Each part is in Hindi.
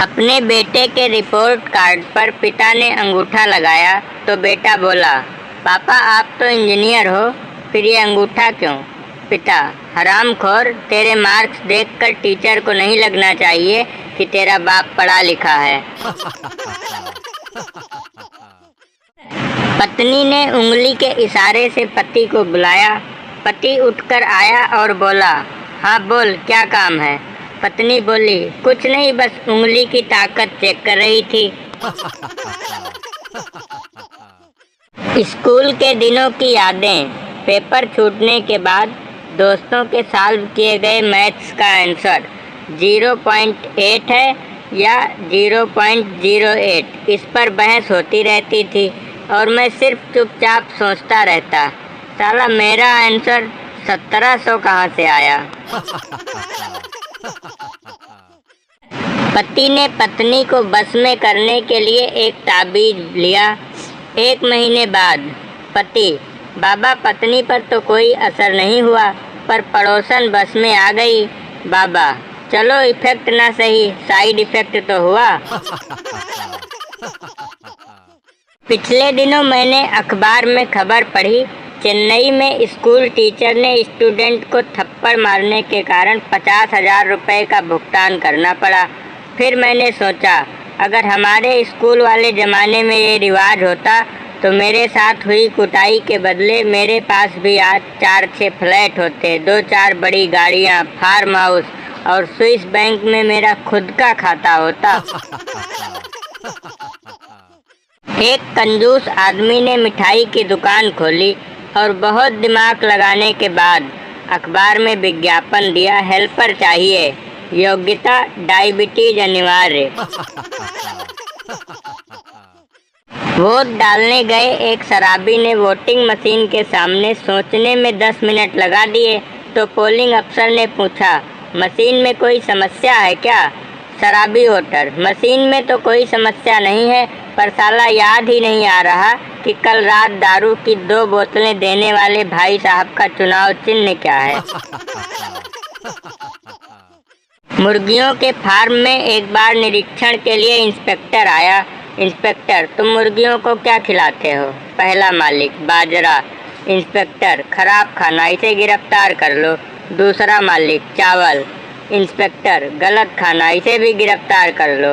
अपने बेटे के रिपोर्ट कार्ड पर पिता ने अंगूठा लगाया तो बेटा बोला, पापा आप तो इंजीनियर हो, फिर ये अंगूठा क्यों? पिता, हरामखोर, तेरे मार्क्स देखकर टीचर को नहीं लगना चाहिए कि तेरा बाप पढ़ा लिखा है। पत्नी ने उंगली के इशारे से पति को बुलाया। पति उठकर आया और बोला, हाँ बोल, क्या काम है? पत्नी बोली, कुछ नहीं, बस उंगली की ताकत चेक कर रही थी। स्कूल के दिनों की यादें। पेपर छूटने के बाद दोस्तों के सॉल्व किए गए मैथ्स का आंसर 0.8 है या 0.08, इस पर बहस होती रहती थी और मैं सिर्फ चुपचाप सोचता रहता, साला मेरा आंसर 1700 कहाँ से आया। पति ने पत्नी को बस में करने के लिए एक ताबीज लिया। 1 महीने बाद पति, बाबा पत्नी पर तो कोई असर नहीं हुआ, पर पड़ोसन बस में आ गई। बाबा, चलो इफेक्ट ना सही, साइड इफेक्ट तो हुआ। पिछले दिनों मैंने अखबार में खबर पढ़ी, चेन्नई में स्कूल टीचर ने स्टूडेंट को थप्पड़ मारने के कारण 50,000 रुपये का भुगतान करना पड़ा। फिर मैंने सोचा, अगर हमारे स्कूल वाले ज़माने में ये रिवाज होता तो मेरे साथ हुई कुटाई के बदले मेरे पास भी आज 4-6 फ्लैट होते, 2-4 बड़ी गाड़ियाँ, फार्म हाउस और स्विस बैंक में मेरा खुद का खाता होता। एक कंजूस आदमी ने मिठाई की दुकान खोली और बहुत दिमाग लगाने के बाद अखबार में विज्ञापन दिया, हेल्पर चाहिए, योग्यता डायबिटीज अनिवार्य। वोट डालने गए एक शराबी ने वोटिंग मशीन के सामने सोचने में 10 मिनट लगा दिए तो पोलिंग अफसर ने पूछा, मशीन में कोई समस्या है क्या? शराबी वोटर, मशीन में तो कोई समस्या नहीं है, पर साला याद ही नहीं आ रहा कि कल रात दारू की 2 बोतलें देने वाले भाई साहब का चुनाव चिन्ह क्या है। मुर्गियों के फार्म में एक बार निरीक्षण के लिए इंस्पेक्टर आया। इंस्पेक्टर, तुम मुर्गियों को क्या खिलाते हो? पहला मालिक, बाजरा। इंस्पेक्टर, खराब खाना, इसे गिरफ्तार कर लो। दूसरा मालिक, चावल। इंस्पेक्टर, गलत खाना, इसे भी गिरफ्तार कर लो।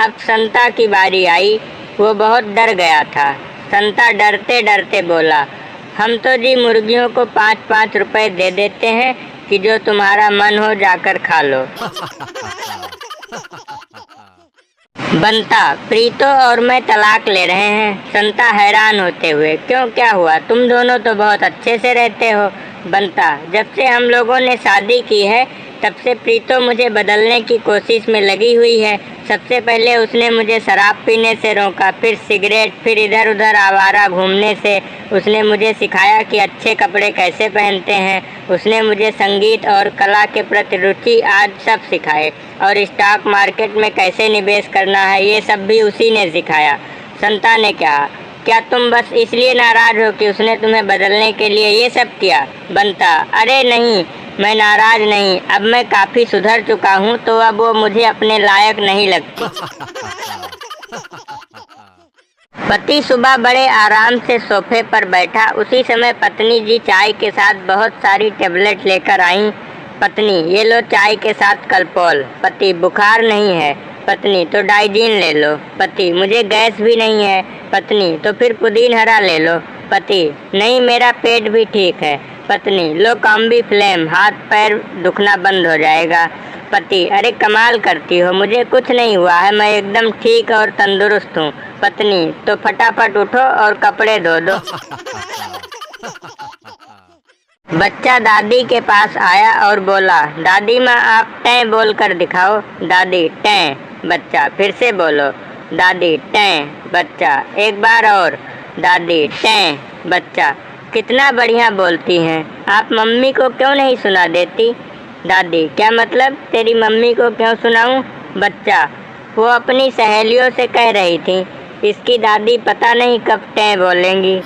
अब संता की बारी आई। वो बहुत डर गया था। संता डरते डरते बोला, हम तो जी मुर्गियों को 5-5 रुपए दे देते हैं कि जो तुम्हारा मन हो जाकर खा लो। बंता, प्रीतो और मैं तलाक ले रहे हैं। संता हैरान होते हुए, क्यों, क्या हुआ? तुम दोनों तो बहुत अच्छे से रहते हो। बंता, जब से हम लोगों ने शादी की है तब से प्रीतो मुझे बदलने की कोशिश में लगी हुई है। सबसे पहले उसने मुझे शराब पीने से रोका, फिर सिगरेट, फिर इधर उधर आवारा घूमने से। उसने मुझे सिखाया कि अच्छे कपड़े कैसे पहनते हैं। उसने मुझे संगीत और कला के प्रति रुचि आज सब सिखाए, और स्टॉक मार्केट में कैसे निवेश करना है ये सब भी उसी ने सिखाया। संता ने कहा, क्या तुम बस इसलिए नाराज हो कि उसने तुम्हें बदलने के लिए ये सब किया? बंता, अरे नहीं, मैं नाराज नहीं, अब मैं काफ़ी सुधर चुका हूँ, तो अब वो मुझे अपने लायक नहीं लगती। पति सुबह बड़े आराम से सोफे पर बैठा। उसी समय पत्नी जी चाय के साथ बहुत सारी टेबलेट लेकर आईं। पत्नी, ये लो चाय के साथ कलपोल। पति, बुखार नहीं है। पत्नी, तो डाइजीन ले लो। पति, मुझे गैस भी नहीं है। पत्नी, तो फिर पुदीन हरा ले लो। पति, नहीं, मेरा पेट भी ठीक है। पत्नी, लो कॉम्बी फ्लेम, हाथ पैर दुखना बंद हो जाएगा। पति, अरे कमाल करती हो, मुझे कुछ नहीं हुआ है, मैं एकदम ठीक और तंदुरुस्त हूँ। पत्नी, तो फटाफट उठो और कपड़े धो दो। बच्चा दादी के पास आया और बोला, दादी माँ आप टैं बोल कर दिखाओ। दादी, टैं। बच्चा, फिर से बोलो। दादी, टैं। बच्चा, एक बार और। दादी, टैं। बच्चा, कितना बढ़िया बोलती हैं, आप मम्मी को क्यों नहीं सुना देती? दादी, क्या मतलब, तेरी मम्मी को क्यों सुनाऊं? बच्चा, वो अपनी सहेलियों से कह रही थी, इसकी दादी पता नहीं कब टैं बोलेंगी।